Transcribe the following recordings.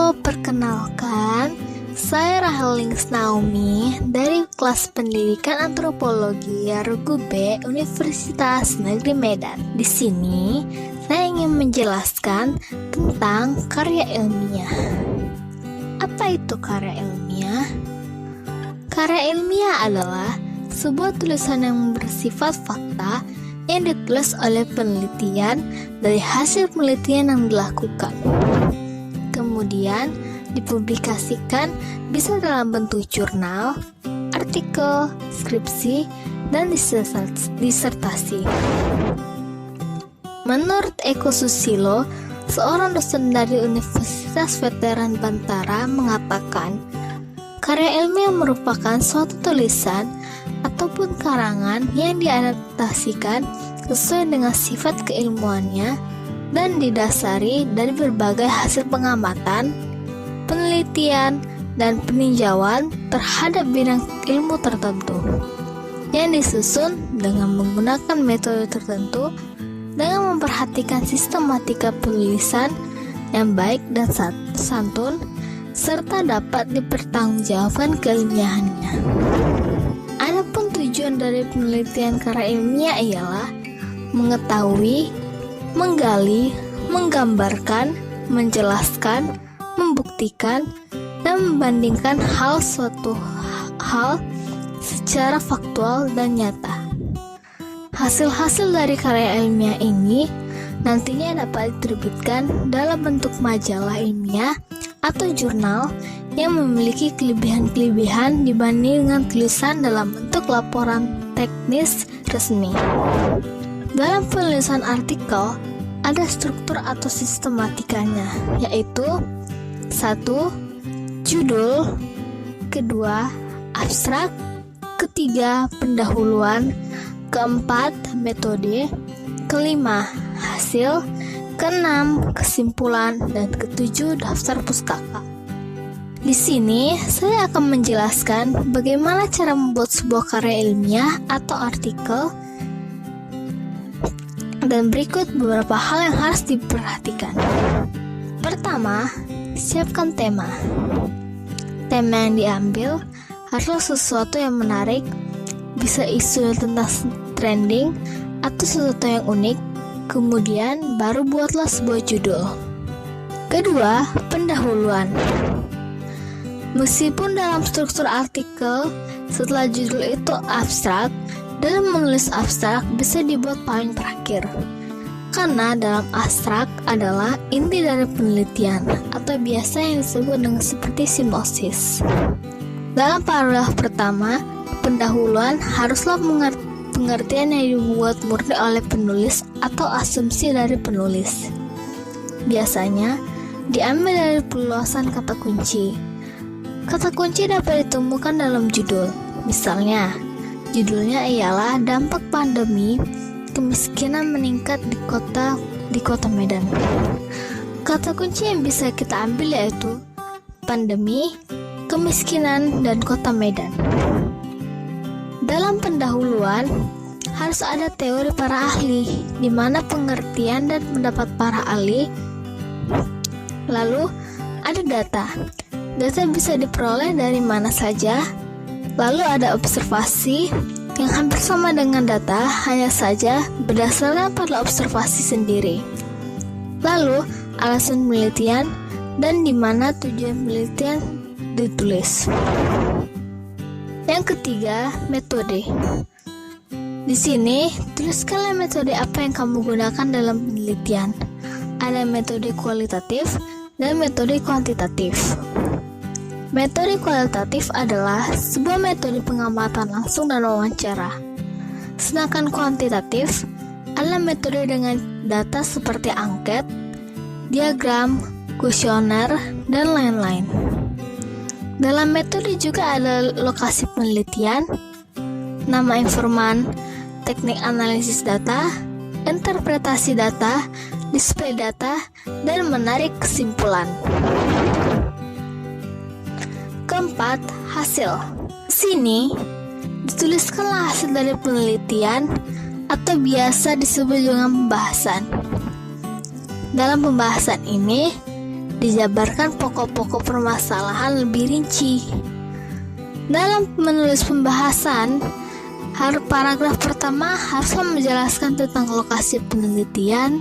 Halo, perkenalkan, saya Rahel Links Naomi dari kelas pendidikan antropologi Yargu B Universitas Negeri Medan. Di sini, saya ingin menjelaskan tentang karya ilmiah. Apa itu karya ilmiah? Karya ilmiah adalah sebuah tulisan yang bersifat fakta yang ditulis oleh penelitian dari hasil penelitian yang dilakukan. Kemudian dipublikasikan bisa dalam bentuk jurnal, artikel, skripsi, dan disertasi. Menurut Eko Susilo, seorang dosen dari Universitas Veteran Bantara mengatakan, karya ilmiah merupakan suatu tulisan ataupun karangan yang diadaptasikan sesuai dengan sifat keilmuannya dan didasari dari berbagai hasil pengamatan, penelitian, dan peninjauan terhadap bidang ilmu tertentu yang disusun dengan menggunakan metode tertentu dengan memperhatikan sistematika penulisan yang baik dan santun serta dapat dipertanggungjawabkan keilmiahannya. Adapun tujuan dari penelitian karya ilmiah ialah mengetahui, menggali, menggambarkan, menjelaskan, membuktikan, dan membandingkan suatu hal secara faktual dan nyata. Hasil-hasil dari karya ilmiah ini nantinya dapat diterbitkan dalam bentuk majalah ilmiah atau jurnal yang memiliki kelebihan-kelebihan dibanding dengan tulisan dalam bentuk laporan teknis resmi. Dalam penulisan artikel, ada struktur atau sistematikanya, yaitu 1. Judul, 2. Abstrak, 3. Pendahuluan, 4. Metode, 5. Hasil, 6. Kesimpulan, dan 7. Daftar pustaka. Di sini, saya akan menjelaskan bagaimana cara membuat sebuah karya ilmiah atau artikel, dan berikut beberapa hal yang harus diperhatikan. Pertama, siapkan tema. Tema yang diambil haruslah sesuatu yang menarik, bisa isu tentang trending, atau sesuatu yang unik. Kemudian, baru buatlah sebuah judul. Kedua, pendahuluan. Meskipun dalam struktur artikel, setelah judul itu abstrak, dalam menulis abstrak bisa dibuat paling terakhir, karena dalam abstrak adalah inti dari penelitian atau biasa yang disebut dengan seperti sinopsis. Dalam paragraf pertama, pendahuluan haruslah pengertian yang dibuat murni oleh penulis atau asumsi dari penulis. Biasanya diambil dari perluasan kata kunci. Kata kunci dapat ditemukan dalam judul. Misalnya, judulnya ialah dampak pandemi kemiskinan meningkat di kota Medan. Kata kunci yang bisa kita ambil yaitu pandemi, kemiskinan, dan kota Medan. Dalam pendahuluan harus ada teori para ahli, di mana pengertian dan pendapat para ahli. Lalu ada data. Data bisa diperoleh dari mana saja. Lalu ada observasi yang hampir sama dengan data, hanya saja berdasarkan pada observasi sendiri. Lalu alasan penelitian dan di mana tujuan penelitian ditulis. Yang ketiga, metode. Di sini tuliskanlah metode apa yang kamu gunakan dalam penelitian. Ada metode kualitatif dan metode kuantitatif. Metode kualitatif adalah sebuah metode pengamatan langsung dan wawancara. Sedangkan kuantitatif adalah metode dengan data seperti angket, diagram, kuesioner, dan lain-lain. Dalam metode juga ada lokasi penelitian, nama informan, teknik analisis data, interpretasi data, display data, dan menarik kesimpulan. Keempat, hasil. Sini dituliskanlah hasil dari penelitian atau biasa disebut dengan pembahasan. Dalam pembahasan ini dijabarkan pokok-pokok permasalahan lebih rinci. Dalam menulis pembahasan, paragraf pertama harus menjelaskan tentang lokasi penelitian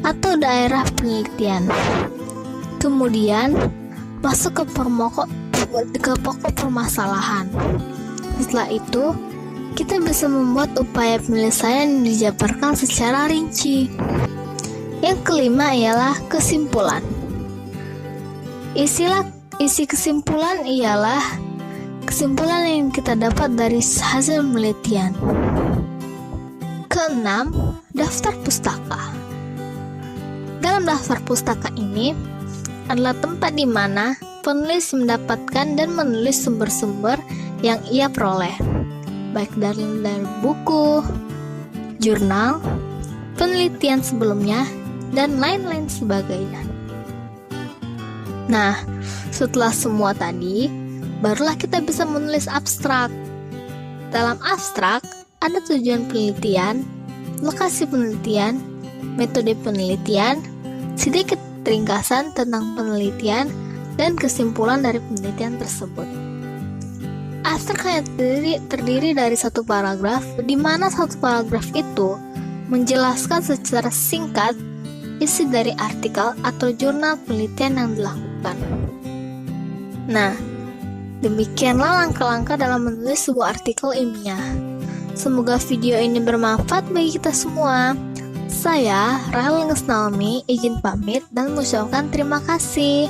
atau daerah penelitian. Kemudian masuk ke pokok permasalahan. Setelah itu, kita bisa membuat upaya penyelesaian yang dijabarkan secara rinci. Yang kelima ialah kesimpulan. Isi kesimpulan ialah kesimpulan yang kita dapat dari hasil penelitian. Keenam, daftar pustaka. Dalam daftar pustaka ini adalah tempat di mana penulis mendapatkan dan menulis sumber-sumber yang ia peroleh, baik dari buku, jurnal, penelitian sebelumnya, dan lain-lain sebagainya. Nah, setelah semua tadi, barulah kita bisa menulis abstrak. Dalam abstrak, ada tujuan penelitian, lokasi penelitian, metode penelitian, sedikit ringkasan tentang penelitian, dan kesimpulan dari penelitian tersebut. Abstrak terdiri dari satu paragraf, di mana satu paragraf itu menjelaskan secara singkat isi dari artikel atau jurnal penelitian yang dilakukan. Nah, demikianlah langkah-langkah dalam menulis sebuah artikel ilmiah. Semoga video ini bermanfaat bagi kita semua. Saya, Rahel Ngesnalmi, izin pamit dan mengucapkan terima kasih.